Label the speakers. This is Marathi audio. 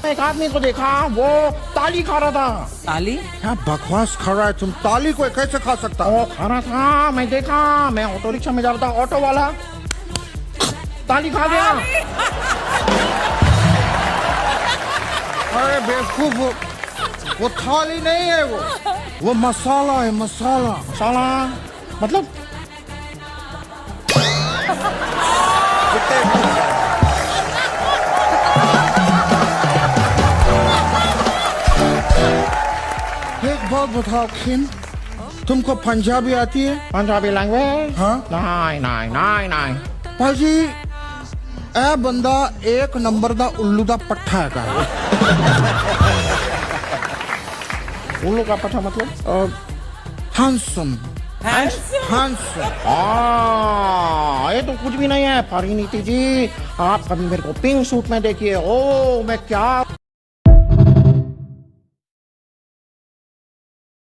Speaker 1: एक आदमी को देखा, वो ताली खा रहा था।
Speaker 2: ताली?
Speaker 3: क्या बकवास खा रहा है तुम? ताली को कैसे खा सकता?
Speaker 1: वो खा रहा था, मैं देखा। मैं ऑटो रिक्शा में जा रहा था, ऑटो वाला ताली खा गया।
Speaker 3: अरे बेवकूफ, वो थाली नहीं है, वो मसाला है, मसाला।
Speaker 1: साला मतलब
Speaker 3: एक बात बताओ खिन, तुमको पंजाबी आती है?
Speaker 1: पंजाबी लैंग्वेज?
Speaker 3: हाँ?
Speaker 1: नहीं नहीं नहीं नहीं।
Speaker 3: भाजी ए बंदा एक नंबर दा उल्लू दा पट्ठा है का।
Speaker 1: उल्लू का पट्टा मतलब?
Speaker 3: हैंडसम।
Speaker 1: ये तो कुछ भी नहीं है। परिणीति जी, आप कभी मेरे को पिंक सूट में देखिए। ओ मैं क्या